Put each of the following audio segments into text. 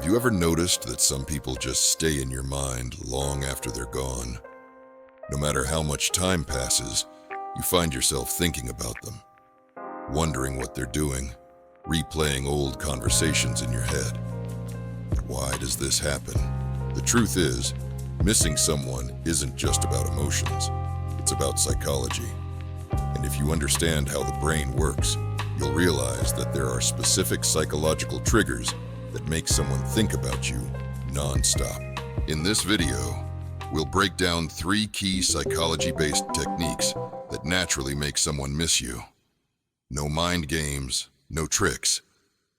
Have you ever noticed that some people just stay in your mind long after they're gone? No matter how much time passes, you find yourself thinking about them, wondering what they're doing, replaying old conversations in your head. But why does this happen? The truth is, missing someone isn't just about emotions. It's about psychology. And if you understand how the brain works, you'll realize that there are specific psychological triggers that make someone think about you non-stop. In this video, we'll break down 3 key psychology-based techniques that naturally make someone miss you. No mind games, no tricks,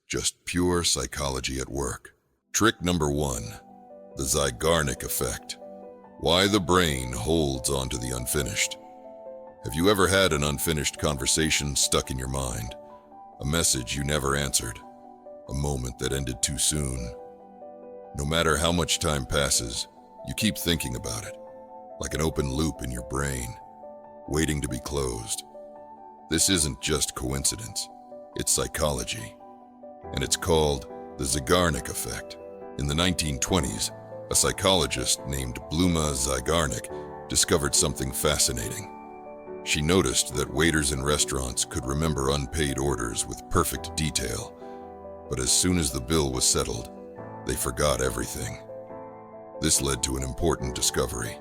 just pure psychology at work. Trick number 1, the Zeigarnik Effect. Why the brain holds on to the unfinished. Have you ever had an unfinished conversation stuck in your mind? A message you never answered? A moment that ended too soon? No matter how much time passes, you keep thinking about it, like an open loop in your brain, waiting to be closed. This isn't just coincidence, it's psychology, and it's called the Zeigarnik Effect. In the 1920s, a psychologist named Bluma Zeigarnik discovered something fascinating. She noticed that waiters in restaurants could remember unpaid orders with perfect detail, but as soon as the bill was settled, they forgot everything. This led to an important discovery.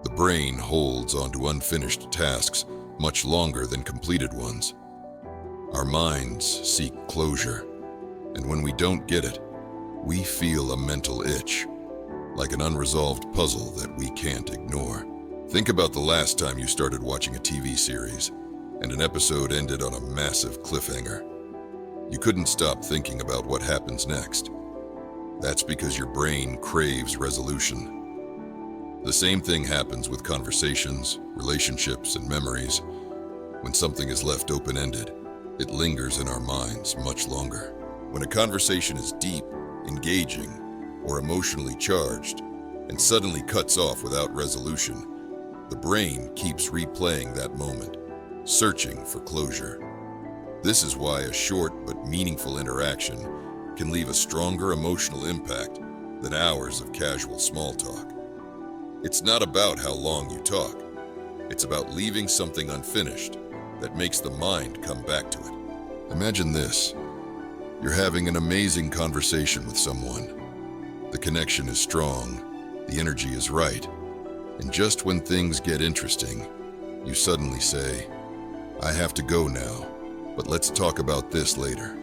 The brain holds onto unfinished tasks much longer than completed ones. Our minds seek closure, and when we don't get it, we feel a mental itch, like an unresolved puzzle that we can't ignore. Think about the last time you started watching a TV series, and an episode ended on a massive cliffhanger. You couldn't stop thinking about what happens next. That's because your brain craves resolution. The same thing happens with conversations, relationships, and memories. When something is left open-ended, it lingers in our minds much longer. When a conversation is deep, engaging, or emotionally charged, and suddenly cuts off without resolution, the brain keeps replaying that moment, searching for closure. This is why a short but meaningful interaction can leave a stronger emotional impact than hours of casual small talk. It's not about how long you talk. It's about leaving something unfinished that makes the mind come back to it. Imagine this. You're having an amazing conversation with someone. The connection is strong, the energy is right, and just when things get interesting, you suddenly say, "I have to go now, but let's talk about this later."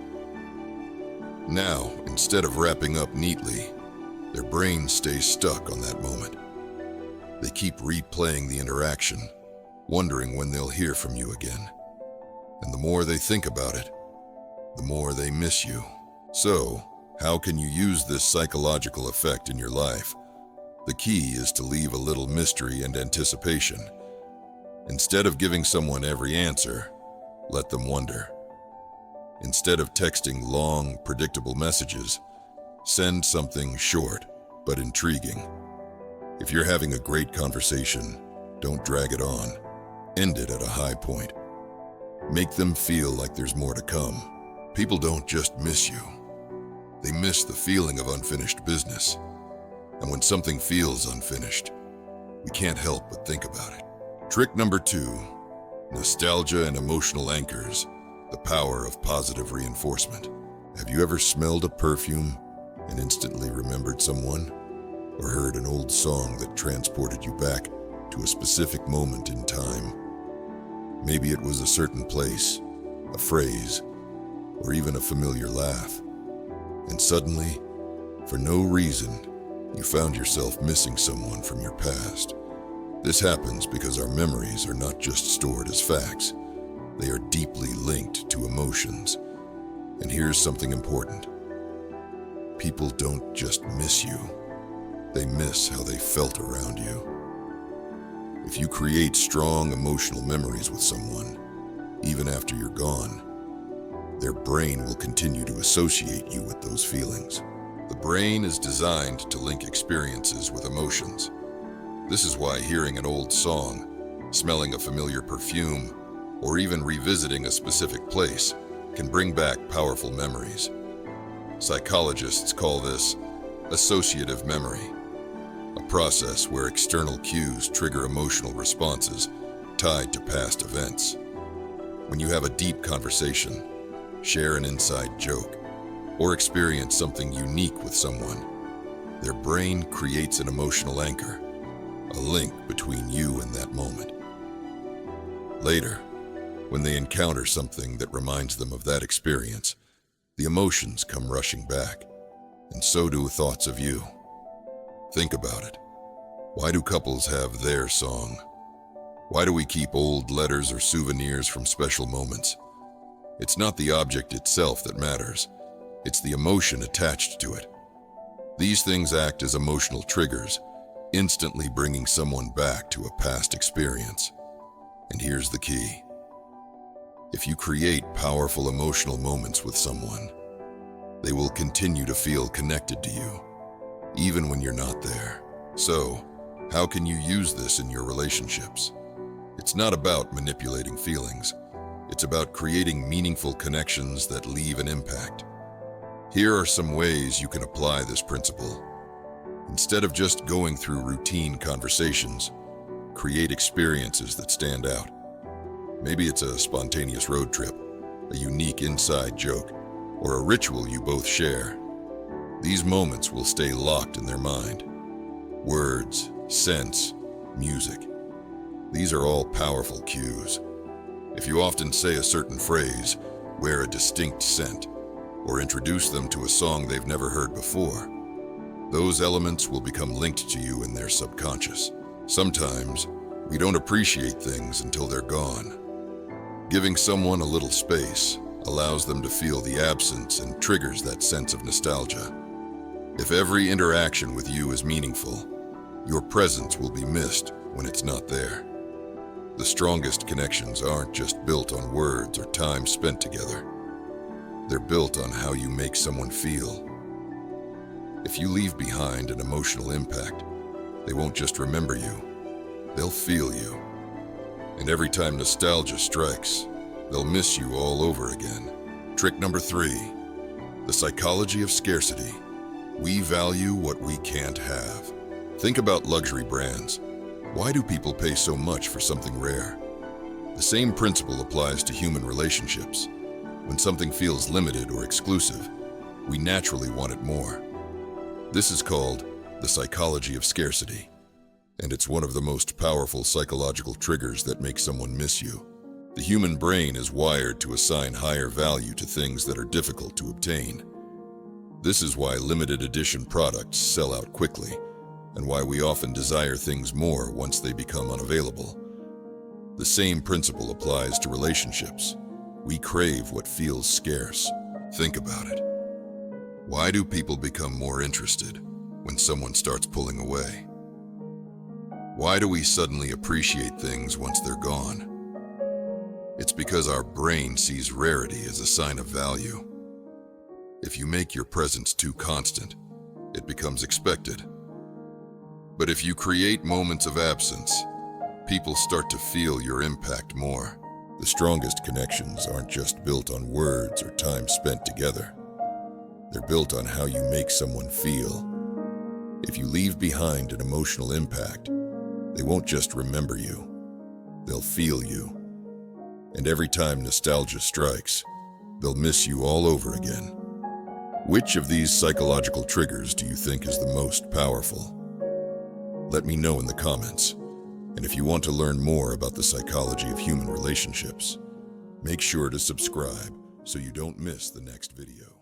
Now, instead of wrapping up neatly, their brain stays stuck on that moment. They keep replaying the interaction, wondering when they'll hear from you again. And the more they think about it, the more they miss you. So, how can you use this psychological effect in your life? The key is to leave a little mystery and anticipation. Instead of giving someone every answer, let them wonder. Instead of texting long, predictable messages, send something short but intriguing. If you're having a great conversation, don't drag it on. End it at a high point. Make them feel like there's more to come. People don't just miss you. They miss the feeling of unfinished business. And when something feels unfinished, we can't help but think about it. Trick number 2, nostalgia and emotional anchors, the power of positive reinforcement. Have you ever smelled a perfume and instantly remembered someone? Or heard an old song that transported you back to a specific moment in time? Maybe it was a certain place, a phrase, or even a familiar laugh. And suddenly, for no reason, you found yourself missing someone from your past. This happens because our memories are not just stored as facts. They are deeply linked to emotions. And here's something important. People don't just miss you. They miss how they felt around you. If you create strong emotional memories with someone, even after you're gone, their brain will continue to associate you with those feelings. The brain is designed to link experiences with emotions. This is why hearing an old song, smelling a familiar perfume, or even revisiting a specific place can bring back powerful memories. Psychologists call this associative memory, a process where external cues trigger emotional responses tied to past events. When you have a deep conversation, share an inside joke, or experience something unique with someone, their brain creates an emotional anchor, a link between you and that moment. Later, when they encounter something that reminds them of that experience, the emotions come rushing back, and so do thoughts of you. Think about it. Why do couples have their song? Why do we keep old letters or souvenirs from special moments? It's not the object itself that matters. It's the emotion attached to it. These things act as emotional triggers, instantly bringing someone back to a past experience. And here's the key. If you create powerful emotional moments with someone, they will continue to feel connected to you, even when you're not there. So, how can you use this in your relationships? It's not about manipulating feelings. It's about creating meaningful connections that leave an impact. Here are some ways you can apply this principle. Instead of just going through routine conversations, create experiences that stand out. Maybe it's a spontaneous road trip, a unique inside joke, or a ritual you both share. These moments will stay locked in their mind. Words, scents, music. These are all powerful cues. If you often say a certain phrase, wear a distinct scent, or introduce them to a song they've never heard before, those elements will become linked to you in their subconscious. Sometimes, we don't appreciate things until they're gone. Giving someone a little space allows them to feel the absence and triggers that sense of nostalgia. If every interaction with you is meaningful, your presence will be missed when it's not there. The strongest connections aren't just built on words or time spent together. They're built on how you make someone feel. If you leave behind an emotional impact, they won't just remember you, they'll feel you. And every time nostalgia strikes, they'll miss you all over again. Trick number 3, the psychology of scarcity. We value what we can't have. Think about luxury brands. Why do people pay so much for something rare? The same principle applies to human relationships. When something feels limited or exclusive, we naturally want it more. This is called the psychology of scarcity, and it's one of the most powerful psychological triggers that make someone miss you. The human brain is wired to assign higher value to things that are difficult to obtain. This is why limited edition products sell out quickly, and why we often desire things more once they become unavailable. The same principle applies to relationships. We crave what feels scarce. Think about it. Why do people become more interested when someone starts pulling away? Why do we suddenly appreciate things once they're gone? It's because our brain sees rarity as a sign of value. If you make your presence too constant, it becomes expected. But if you create moments of absence, people start to feel your impact more. The strongest connections aren't just built on words or time spent together. They're built on how you make someone feel. If you leave behind an emotional impact, they won't just remember you, they'll feel you. And every time nostalgia strikes, they'll miss you all over again. Which of these psychological triggers do you think is the most powerful? Let me know in the comments. And if you want to learn more about the psychology of human relationships, make sure to subscribe so you don't miss the next video.